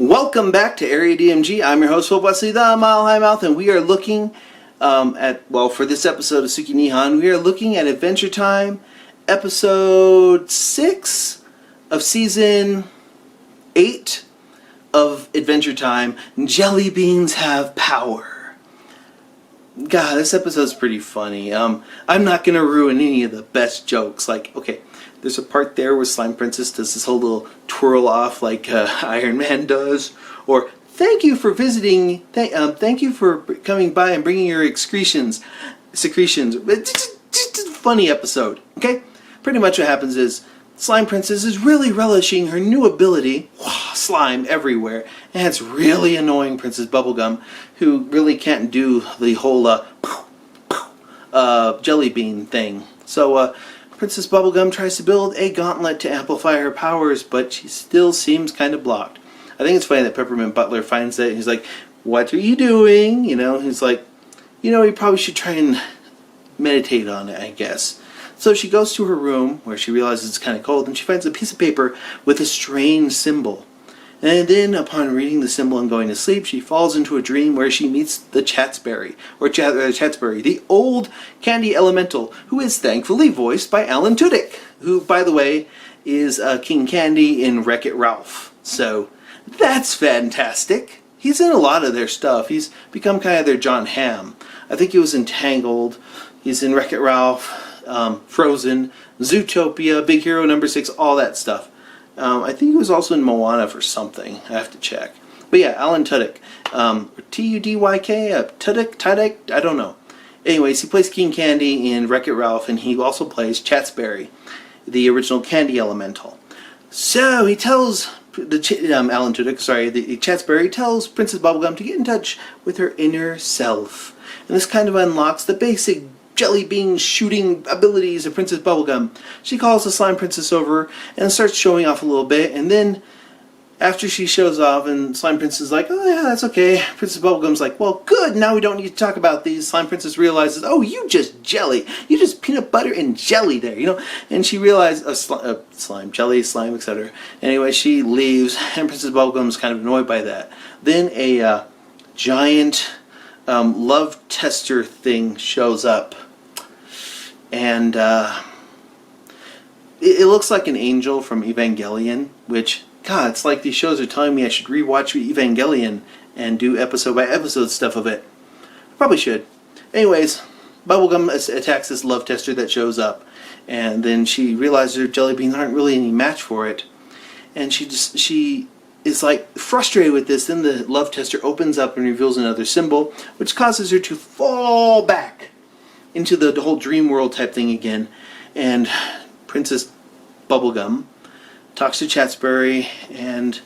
Welcome back to Area DMG. I'm your host, Hope Wesley, the Mile High Mouth, and we are looking for this episode of Suki Nihon, we are looking at Adventure Time, episode 6 of season 8 of Adventure Time, Jellybeans Have Power. God, this episode's pretty funny. I'm not going to ruin any of the best jokes. Like, okay, there's a part there where Slime Princess does this whole little twirl off like Iron Man does. Or, thank you for visiting, thank you for coming by and bringing your secretions. It's just a funny episode, okay? Pretty much what happens is Slime Princess is really relishing her new ability, slime everywhere, and it's really annoying Princess Bubblegum, who really can't do the whole jelly bean thing. So Princess Bubblegum tries to build a gauntlet to amplify her powers, but she still seems kind of blocked. I think it's funny that Peppermint Butler finds that, and he's like, "What are you doing?" You know, he's like, you probably should try and meditate on it, I guess. So she goes to her room, where she realizes it's kind of cold, and she finds a piece of paper with a strange symbol. And then, upon reading the symbol and going to sleep, she falls into a dream where she meets the Chatsberry, the old candy elemental, who is thankfully voiced by Alan Tudyk, who, by the way, is King Candy in Wreck-It Ralph. So, that's fantastic. He's in a lot of their stuff. He's become kind of their John Hamm. I think he was in Tangled. He's in Wreck-It Ralph. Frozen, Zootopia, Big Hero number 6, all that stuff. I think he was also in Moana for something. I have to check. But yeah, Alan Tudyk. T-U-D-Y-K? Tudyk? I don't know. Anyways, he plays King Candy in Wreck-It Ralph, and he also plays Chatsberry, the original candy elemental. So he tells Alan Tudyk, the Chatsberry tells Princess Bubblegum to get in touch with her inner self. And this kind of unlocks the basic jelly bean shooting abilities of Princess Bubblegum. She calls the Slime Princess over and starts showing off a little bit, and then after she shows off and Slime Princess is like, "Oh yeah, that's okay," Princess Bubblegum's like, "Well, good, now we don't need to talk about these." Slime Princess realizes, "Oh, you just jelly. You just peanut butter and jelly there, you know?" And she realizes, slime, jelly, slime, etc. Anyway, she leaves, and Princess Bubblegum's kind of annoyed by that. Then a giant love tester thing shows up. And it looks like an angel from Evangelion, which, God, it's like these shows are telling me I should rewatch Evangelion and do episode by episode stuff of it. Probably should. Anyways, Bubblegum attacks this love tester that shows up, and then she realizes her jelly beans aren't really any match for it, and she is like frustrated with this. Then the love tester opens up and reveals another symbol, which causes her to fall back into the whole dream world type thing again. And Princess Bubblegum talks to Chatsberry and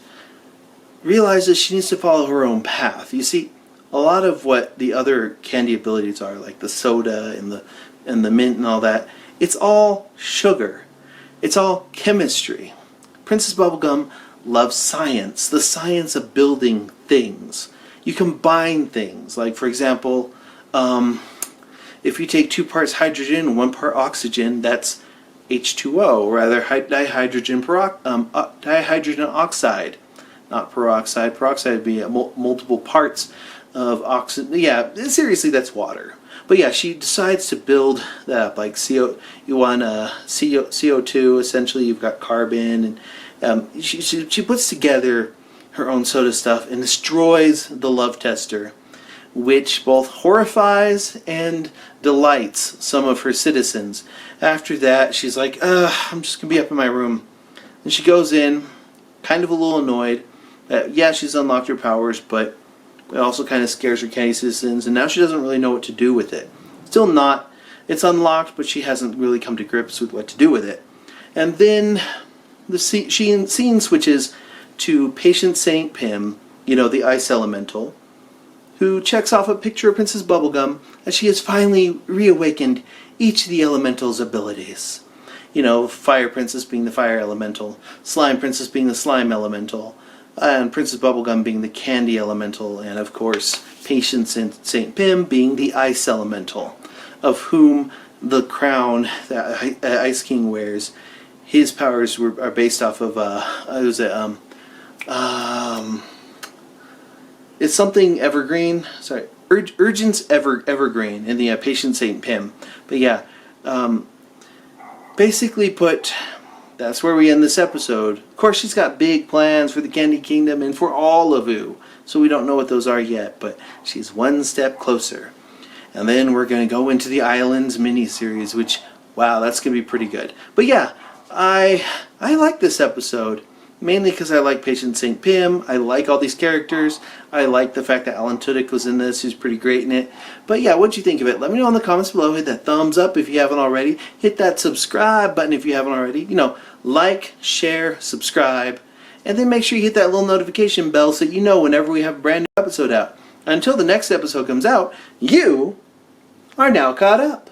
realizes she needs to follow her own path. You see, a lot of what the other candy abilities are, like the soda and the mint and all that, it's all sugar. It's all chemistry. Princess Bubblegum loves science, the science of building things. You combine things, like for example, if you take 2 parts hydrogen and 1 part oxygen, that's H2O, or rather dihydrogen oxide. Not peroxide. Peroxide would be multiple parts of oxygen. Yeah, seriously, that's water. But yeah, she decides to build that up. Like you want CO2, essentially you've got carbon, and she puts together her own soda stuff and destroys the love tester, which both horrifies and delights some of her citizens. After that, she's like, I'm just going to be up in my room. And she goes in, kind of a little annoyed. Yeah, she's unlocked her powers, but it also kind of scares her candy citizens, and now she doesn't really know what to do with it. Still not. It's unlocked, but she hasn't really come to grips with what to do with it. And then the scene switches to Patient Saint Pim, the ice elemental, who checks off a picture of Princess Bubblegum as she has finally reawakened each of the elemental's abilities. Fire Princess being the fire elemental, Slime Princess being the slime elemental, and Princess Bubblegum being the candy elemental, and of course Patient Saint Pim being the ice elemental, of whom the crown that Ice King wears, his powers are based off of it's something evergreen. Sorry, Urgent's evergreen in the Patient Saint Pym. But yeah, basically put, that's where we end this episode. Of course, she's got big plans for the Candy Kingdom and for all of you. So we don't know what those are yet, but she's one step closer. And then we're going to go into the Islands miniseries, which, wow, that's going to be pretty good. But yeah, I like this episode. Mainly because I like Patient Saint Pym. I like all these characters. I like the fact that Alan Tudyk was in this. He's pretty great in it. But yeah, what'd you think of it? Let me know in the comments below. Hit that thumbs up if you haven't already. Hit that subscribe button if you haven't already. You know, like, share, subscribe. And then make sure you hit that little notification bell so you know whenever we have a brand new episode out. Until the next episode comes out, you are now caught up.